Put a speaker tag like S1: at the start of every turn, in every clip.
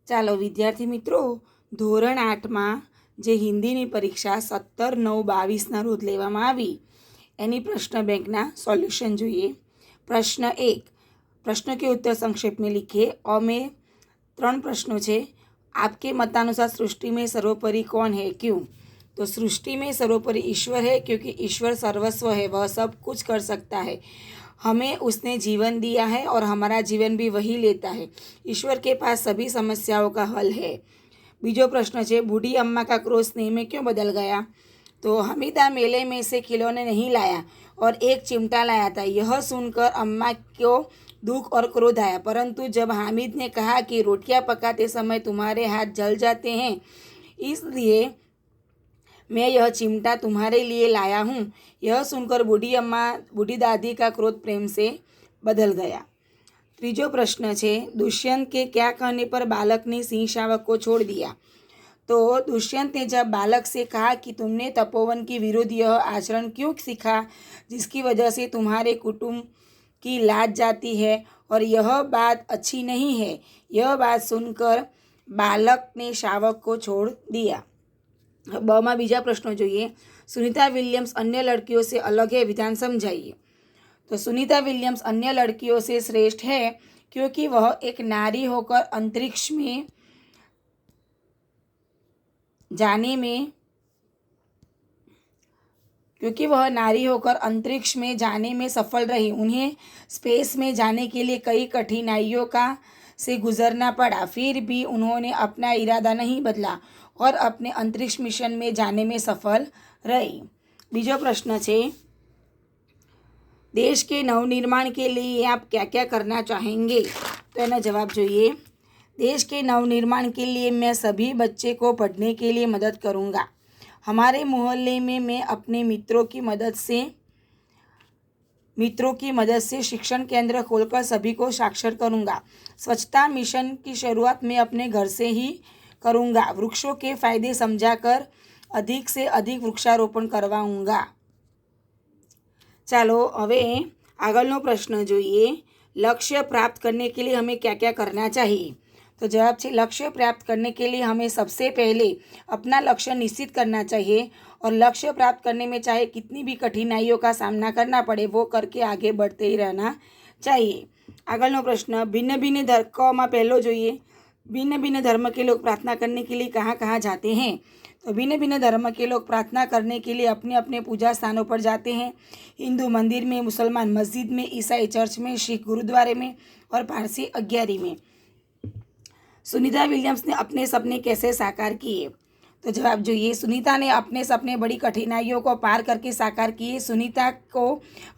S1: ચાલો વિદ્યાર્થી મિત્રો, ધોરણ 8માં જે હિન્દીની પરીક્ષા 17/9/22ના રોજ લેવામાં આવી એની પ્રશ્ન બેંકના સોલ્યુશન જોઈએ। પ્રશ્ન 1, प्रश्न के उत्तर संक्षेप में लिखिए। और में 3 प्रश्नों છે। आपके मतानुसार सृष्टि में सर्वोपरि कौन है, क्यों? तो सृष्टि में सर्वोपरि ईश्वर है, क्योंकि ईश्वर सर्वस्व है, वह सब कुछ कर सकता है। हमें उसने जीवन दिया है और हमारा जीवन भी वही लेता है। ईश्वर के पास सभी समस्याओं का हल है। बीजो प्रश्न है, बूढ़ी अम्मा का क्रोध स्नेह में क्यों बदल गया? तो हमीदा मेले में से खिलौने नहीं लाया और एक चिमटा लाया था। यह सुनकर अम्मा को दुख और क्रोध आया, परंतु जब हामिद ने कहा कि रोटियां पकाते समय तुम्हारे हाथ जल जाते हैं, इसलिए मैं यह चिमटा तुम्हारे लिए लाया हूँ, यह सुनकर बूढ़ी दादी का क्रोध प्रेम से बदल गया। तीजो प्रश्न है, दुष्यंत के क्या कहने पर बालक ने सिंह शावक को छोड़ दिया? तो दुष्यंत ने जब बालक से कहा कि तुमने तपोवन के विरुद्ध यह आचरण क्यों सीखा, जिसकी वजह से तुम्हारे कुटुंब की लाज जाती है और यह बात अच्छी नहीं है, यह बात सुनकर बालक ने शावक को छोड़ दिया। ब में बीजा प्रश्नों જોઈએ। सुनीता विलियम्स अन्य लड़कियों से अलग है, विधान समझाइए। तो सुनीता विलियम्स अन्य लड़कियों से श्रेष्ठ है क्योंकि वह एक नारी होकर अंतरिक्ष में जाने में सफल रही। उन्हें स्पेस में जाने के लिए कई कठिनाइयों से गुजरना पड़ा, फिर भी उन्होंने अपना इरादा नहीं बदला और अपने अंतरिक्ष मिशन में जाने में सफल रही। बीजो प्रश्न है, देश के नवनिर्माण के लिए आप क्या क्या करना चाहेंगे? तो एना जवाब જોઈએ। देश के नवनिर्माण के लिए मैं सभी बच्चे को पढ़ने के लिए मदद करूँगा। हमारे मोहल्ले में मैं अपने मित्रों की मदद से शिक्षण केंद्र खोलकर सभी को साक्षर करूँगा। स्वच्छता मिशन की शुरुआत मैं अपने घर से ही करूँगा। वृक्षों के फायदे समझाकर अधिक से अधिक वृक्षारोपण करवाऊँगा। ચાલો હવે આગળનો પ્રશ્ન જોઈએ। लक्ष्य प्राप्त करने के लिए हमें क्या क्या करना चाहिए? तो जवाब है, लक्ष्य प्राप्त करने के लिए हमें सबसे पहले अपना लक्ष्य निश्चित करना चाहिए और लक्ष्य प्राप्त करने में चाहे कितनी भी कठिनाइयों का सामना करना पड़े वो करके आगे बढ़ते ही रहना चाहिए। આગળનો પ્રશ્ન, भिन्न भिन्न ધર્મમાં પહેલો જોઈએ। भिन्न भिन्न धर्म के लोग प्रार्थना करने के लिए कहाँ कहाँ जाते हैं? तो भिन्न भिन्न धर्म के लोग प्रार्थना करने के लिए अपने अपने पूजा स्थानों पर जाते हैं। हिंदू मंदिर में, मुसलमान मस्जिद में, ईसाई चर्च में, सिख गुरुद्वारे में और पारसी अग्यारी में। सुनीता विलियम्स ने अपने सपने कैसे साकार किए? तो जवाब જોઈએ। सुनीता ने अपने सपने बड़ी कठिनाइयों को पार करके साकार किए। सुनीता को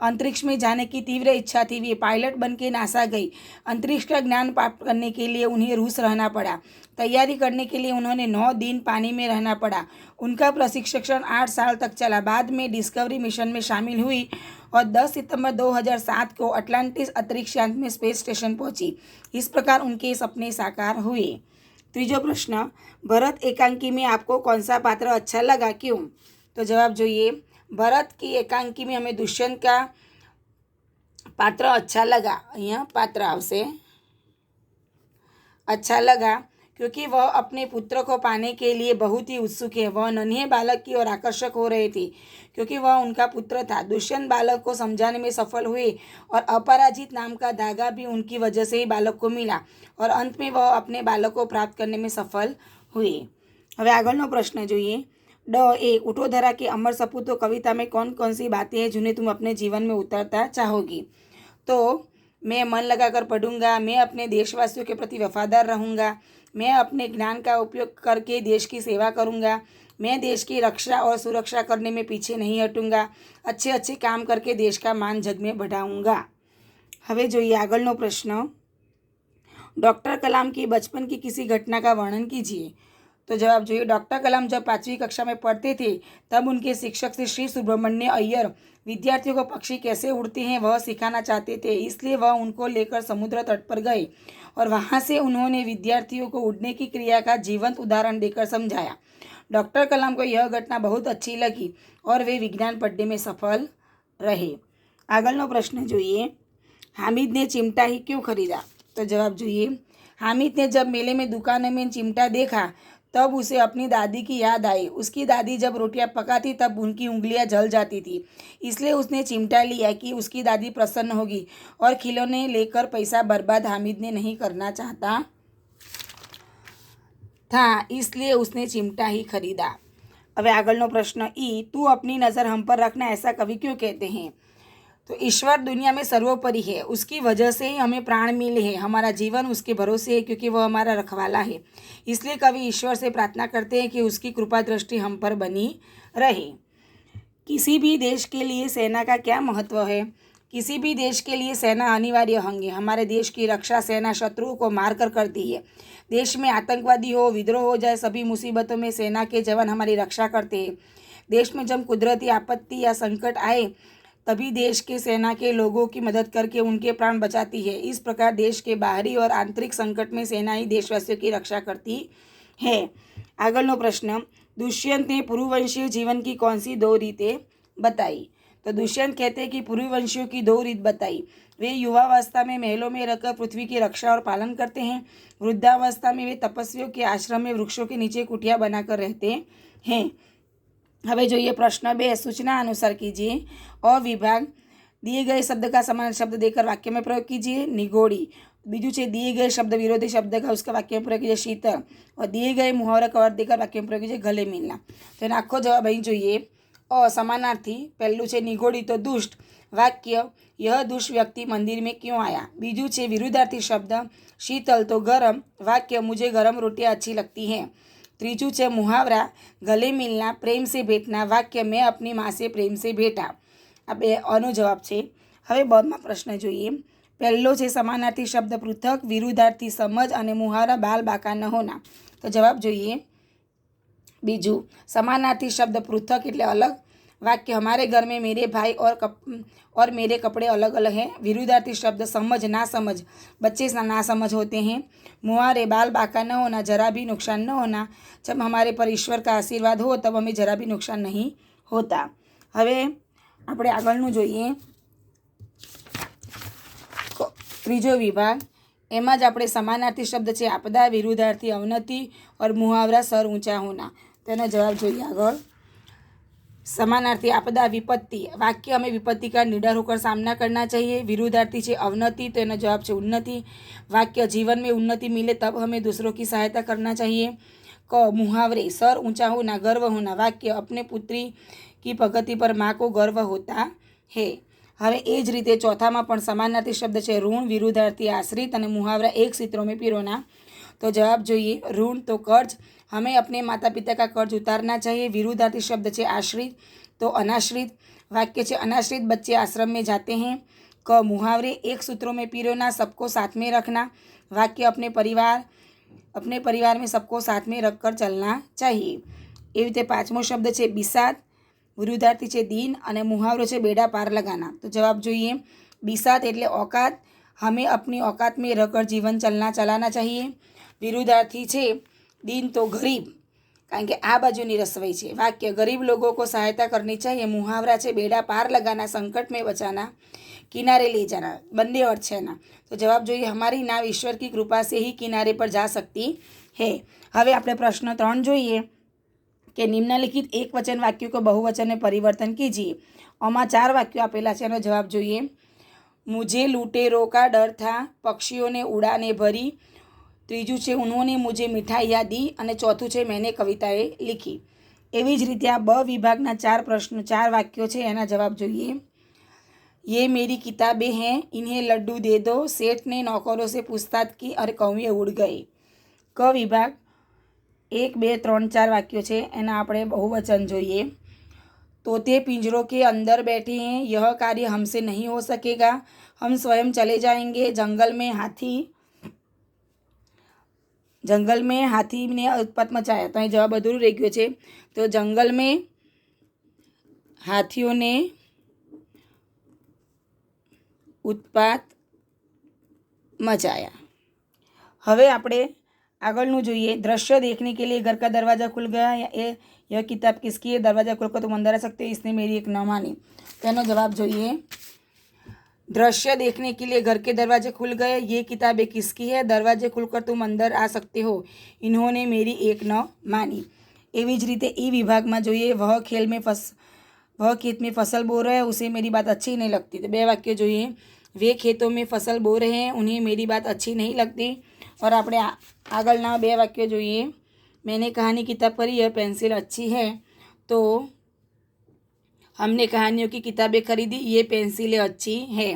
S1: अंतरिक्ष में जाने की तीव्र इच्छा थी। वे पायलट बन के नासा गई। अंतरिक्ष का ज्ञान प्राप्त करने के लिए उन्हें रूस रहना पड़ा। तैयारी करने के लिए उन्होंने 9 दिन पानी में रहना पड़ा। उनका प्रशिक्षण 8 साल तक चला। बाद में डिस्कवरी मिशन में शामिल हुई और 10 सितंबर 2007 को अटलांटिस अंतरिक्ष यान में स्पेस स्टेशन पहुंची। इस प्रकार उनके सपने साकार हुए। तीजो प्रश्न, भरत एकांकी में आपको कौन सा पात्र अच्छा लगा, क्यों? तो जवाब જોઈએ। भरत की एकांकी में हमें दुष्यंत का पात्र अच्छा लगा। અહીંયા पात्र आवशे, अच्छा लगा क्योंकि वह अपने पुत्र को पाने के लिए बहुत ही उत्सुक है। वह नन्हे बालक की ओर आकर्षक हो रहे थे क्योंकि वह उनका पुत्र था। दुष्यंत बालक को समझाने में सफल हुए और अपराजित नाम का धागा भी उनकी वजह से ही बालक को मिला और अंत में वह अपने बालक को प्राप्त करने में सफल हुए। હવે આગળનો પ્રશ્ન જોઈએ। ड उठो धरा के अमर सपूतो कविता में कौन कौन सी बातें हैं जिन्हें तुम अपने जीवन में उतारना चाहोगी? तो मैं मन लगाकर पढ़ूंगा, मैं अपने देशवासियों के प्रति वफादार रहूँगा, मैं अपने ज्ञान का उपयोग करके देश की सेवा करूँगा, मैं देश की रक्षा और सुरक्षा करने में पीछे नहीं हटूँगा, अच्छे अच्छे काम करके देश का मान जग में बढ़ाऊँगा। હવે જોઈએ આગળનો પ્રશ્ન। डॉक्टर कलाम की बचपन की किसी घटना का वर्णन कीजिए। तो जवाब જોઈએ। डॉक्टर कलाम जब 5वीं कक्षा में पढ़ते थे तब उनके शिक्षक से श्री सुब्रमण्य अय्यर विद्यार्थियों को पक्षी कैसे उड़ते हैं वह सिखाना चाहते थे, इसलिए वह उनको लेकर समुद्र तट पर गए और वहाँ से उन्होंने विद्यार्थियों को उड़ने की क्रिया का जीवंत उदाहरण देकर समझाया। डॉक्टर कलाम को यह घटना बहुत अच्छी लगी और वे विज्ञान पढ़ने में सफल रहे। આગળનો પ્રશ્ન જોઈએ। हामिद ने चिमटा ही क्यों खरीदा? तो जवाब જોઈએ। हामिद ने जब मेले में दुकान में चिमटा देखा तब उसे अपनी दादी की याद आई। उसकी दादी जब रोटियां पकाती तब उनकी उंगलियां जल जाती थी, इसलिए उसने चिमटा लिया कि उसकी दादी प्रसन्न होगी। और खिलौने लेकर पैसा बर्बाद हामिद ने नहीं करना चाहता था, इसलिए उसने चिमटा ही खरीदा। હવે આગળનો પ્રશ્ન तू अपनी नज़र हम पर रखना ऐसा कवि क्यों कहते हैं? तो ईश्वर दुनिया में सर्वोपरि है, उसकी वजह से ही हमें प्राण मिले हैं, हमारा जीवन उसके भरोसे है क्योंकि वह हमारा रखवाला है। इसलिए कवि ईश्वर से प्रार्थना करते हैं कि उसकी कृपा दृष्टि हम पर बनी रहे। किसी भी देश के लिए सेना का क्या महत्व है? किसी भी देश के लिए सेना अनिवार्य अंग है। हमारे देश की रक्षा सेना शत्रुओं को मारकर करती है। देश में आतंकवादी हो, विद्रोह हो जाए, सभी मुसीबतों में सेना के जवान हमारी रक्षा करते हैं। देश में जब कुदरती आपत्ति या संकट आए तभी देश के सेना के लोगों की मदद करके उनके प्राण बचाती है। इस प्रकार देश के बाहरी और आंतरिक संकट में सेना ही देशवासियों की रक्षा करती है। આગળનો પ્રશ્ન, दुष्यंत ने पूर्ववंशीय जीवन की कौन सी 2 रीतें बताई? तो दुष्यंत कहते हैं कि पूर्ववंशियों की 2 रीत बताई। वे युवावस्था में महलों में रहकर पृथ्वी की रक्षा और पालन करते हैं। वृद्धावस्था में वे तपस्वियों के आश्रम में वृक्षों के नीचे कुटिया बनाकर रहते हैं। હવે જોઈએ પ્રશ્ન 2, सूचना अनुसार कीजिए। और विभाग, दिए गए शब्द का समान शब्द देकर वाक्य में प्रयोग कीजिए। निगोड़ी। बीजू है दिए गए शब्द विरोधी शब्द का उसका वाक्य में प्रयोग कीजिए। शीतल। और दिए गए मुहावरा का अर्थ देकर वाक्य में प्रयोग कीजिए। गले मिलना। तो एનો આખો જવાબ અહીં જોઈએ। समानार्थी पहलू है निगोड़ी तो दुष्ट। वाक्य, यह दुष्ट व्यक्ति मंदिर में क्यों आया? बीजू है विरुद्धार्थी शब्द शीतल तो गरम। वाक्य, मुझे गरम रोटियां अच्छी लगती हैं। त्रीजू है मुहावरा, गले मिलना, प्रेम से भेटना। वाक्य, मैं अपनी माँ से प्रेम से भेटा। आ बे आनो जवाब है। हवे बમાં प्रश्न જોઈએ। पहलो है समानार्थी शब्द पृथक, विरुद्धार्थी समझ और मुहावरा बाल बाका न होना। तो जवाब જોઈએ। बीजू, समानार्थी शब्द पृथक એટલે अलग। वाक्य, हमारे घर में मेरे भाई और मेरे कपड़े अलग अलग हैं। विरुद्धार्थी शब्द समझ, ना समझ, बच्चे ना समझ होते हैं। मुहावरे, बाल बाका न होना, जरा भी नुकसान न होना। जब हमारे पर ईश्वर का आशीर्वाद हो तब हमें जरा भी नुकसान नहीं होता। હવે આપણે આગળનું જોઈએ। ત્રીજો વિભાગ, એમાં જ આપણે સમાનાर्थी शब्द છે आपदा, विरुद्धार्थी अवनति और मुहावरा सर ऊंचा होना। તેનો જવાબ જોઈએ આગળ। समानार्थी आपदा विपत्ति। वाक्य, हमें विपत्ति का निडर होकर सामना करना चाहिए। विरुद्धार्थी है अवनति, तो एनो जवाब है उन्नति। वाक्य, जीवन में उन्नति मिले तब हमें दूसरों की सहायता करना चाहिए। क मुहावरे, सर ऊंचा होना, गर्व होना। वाक्य, अपने पुत्री की प्रगति पर माँ को गर्व होता है। હવે એ જ રીતે ચોથામાં પણ સમાનાर्थी શબ્દ છે ઋણ, વિરુદ્ધાर्थी આશ્રિત અને મુહાવરા એક सूत्रों में पिरोना। तो जवाब જોઈએ। ऋण तो कर्ज, हमें अपने माता पिता का कर्ज उतारना चाहिए। विरुद्धार्थी शब्द है आश्रित तो अनाश्रित। वाक्य है अनाश्रित बच्चे आश्रम में जाते हैं। क मुहावरे, एक सूत्रों में पिरोना, सबको साथ में रखना। वाक्य, अपने परिवार में सबको साथ में रखकर चलना चाहिए। एवी रीते पांचमो शब्द है बिसात, विरुद्धार्थी है दीन और मुहावरो है बेड़ा पार लगाना। तो जवाब જોઈએ। बिसात एटले औकात, हमें अपनी औकात में रहकर जीवन चलाना चाहिए। विरुद्धार्थी है दीन तो गरीब, कारण के आ बाजुनी रसवाई है। वाक्य, गरीब लोगों को सहायता करनी चाहिए। मुहावरा है बेड़ा पार लगाना, संकट में बचाना, किनारे ले जाना, बंदे अर्थ है ना। तो जवाब જોઈએ। हमारी नाव ईश्वर की कृपा से ही किनारे पर जा सकती है। હવે આપણે પ્રશ્ન 3 જોઈએ કે નિમ્નલિખિત એક વચન વાક્યો को बहुवचन में परिवर्तन कीजिए। आमा 4 वाक्यों आपेला है, एनो जवाब જોઈએ। मुझे लुटेरों का डर था, पक्षियों ने उड़ाने भरी। ત્રીજું છે उन्होंने मुझे मिठाइयाँ दी અને ચોથું છે मैंने कविताएँ लिखी। એવી જ રીતે આ બ વિભાગના 4 વાક્યો છે, એના જવાબ જોઈએ। ये मेरी किताबें हैं, इन्हें लड्डू दे दो। सेठ ने नौकरों से पूछताछ की और कौवे उड़ गए। क विभाग 1, 2, 3, 4 वाक्यों છે, એના આપણે बहुवचन જોઈએ। तोते पिंजरों के अंदर बैठे हैं, यह कार्य हमसे नहीं हो सकेगा, हम स्वयं चले जाएंगे। जंगल में हाथी ने उत्पात मचाया। तो અહીં જવાબ અધૂરું રહી ગયો છે। તો जंगल में हाथियों ने उत्पात मचाया। હવે આપણે આગળનું જોઈએ। दृश्य देखने के लिए घर का दरवाज़ा खुल गया, यह किताब किसकी है? दरवाज़ा खुलकर तुम अंदर आ सकते हो, इसने मेरी एक न मानी। તેનો જવાબ જોઈએ। दृश्य देखने के लिए घर के दरवाजे खुल गए, ये किताबें किसकी है, दरवाजे खुलकर तुम अंदर आ सकते हो, इन्होंने मेरी एक न मानी। एवी ज रीते ई विभागમાં જોઈએ वह खेत में फसल बो रहे हैं उसे मेरी बात अच्छी नहीं लगती। तो 2 वाक्य જોઈએ, वे खेतों में फसल बो रहे हैं उन्हें मेरी बात अच्छी नहीं लगती। और આપણે આગળના 2 વાક્ય જોઈએ, मैंने कहानी किताब पढ़ी है, पेंसिल अच्छी है, तो हमने कहानियों की किताबें खरीदी, ये पेंसिलें अच्छी है।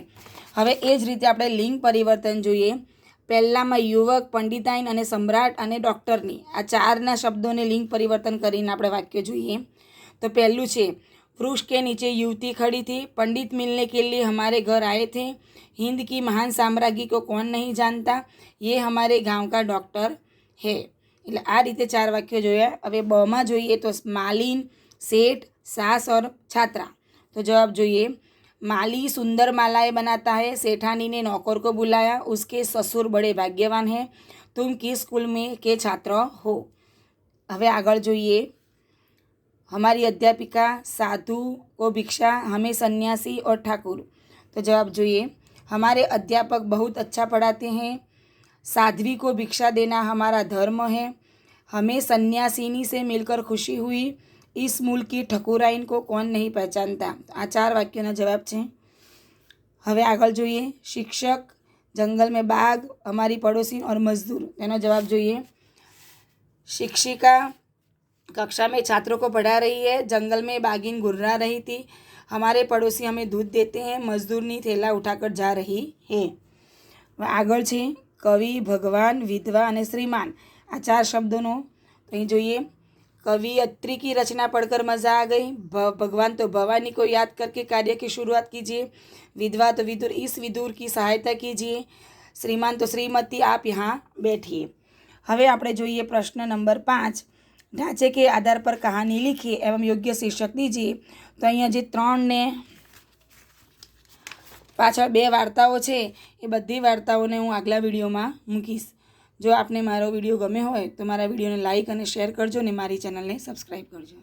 S1: હવે એ જ રીતે આપણે લિંગ પરિવર્તન જોઈએ। પહેલામાં યુવક, પંડિતાઈન અને સમ્રાટ અને ડૉક્ટરની આ 4ના શબ્દોને લિંગ પરિવર્તન કરીને આપણે વાક્ય જોઈએ। તો પહેલું છે, वृक्ष के नीचे युवती खड़ी थी, पंडित मिलने के लिए हमारे घर आए थे, हिंद की महान साम्राज्ञी को कौन नहीं जानता, ये हमारे गांव का डॉक्टर है। એટલે આ રીતે 4 વાક્યો જોયા। હવે બમાં જોઈએ તો માલિન, सेठ, सास और छात्रा। तो जवाब જોઈએ, माली सुंदर मालाएं बनाता है, सेठानी ने नौकर को बुलाया, उसके ससुर बड़े भाग्यवान हैं, तुम किस स्कूल में के छात्र हो। હવે આગળ જોઈએ, हमारी अध्यापिका साधु को भिक्षा, हमें सन्यासी और ठाकुर। तो जवाब જોઈએ, हमारे अध्यापक बहुत अच्छा पढ़ाते हैं, साध्वी को भिक्षा देना हमारा धर्म है, हमें सन्यासिनी से मिलकर खुशी हुई, इस मुल्क की ठकुराइन को कौन नहीं पहचानता। आ 4 वाक्योना जवाब है। હવે આગળ જોઈએ, शिक्षक, जंगल में बाघ, हमारी पड़ोसी और मजदूर। तेनो जवाब જોઈએ, शिक्षिका कक्षा में छात्रों को पढ़ा रही है, जंगल में बाघिन गुर्रा रही थी, हमारे पड़ोसी हमें दूध देते हैं, मजदूरनी थैला उठाकर जा रही है। આગળ છે કવિ, ભગવાન, વિધવા અને શ્રીમાન। આ 4 શબ્દોનો અહીં જોઈએ, कवियत्री की रचना पढ़कर मज़ा आ गई, भगवान तो भवानी को याद करके कार्य की शुरुआत कीजिए, विधवा तो विदुर इस विदुर की सहायता कीजिए, श्रीमान तो श्रीमती आप यहाँ बैठिए। હવે આપણે જોઈએ પ્રશ્ન નંબર 5, ढांचे के आधार पर कहानी लिखिए एवं योग्य शीर्षक दीजिए। तो અહીંયા જે 3 ને પાછળ 2 વાર્તાઓ છે એ બધી વાર્તાઓને હું આગલા વિડીયોમાં મૂકીશ। જો આપને મારો વિડીયો ગમ્યો હોય તો મારા વિડીયોને લાઇક અને શેર કરજો અને મારી ચેનલને સબસ્ક્રાઈબ કરજો।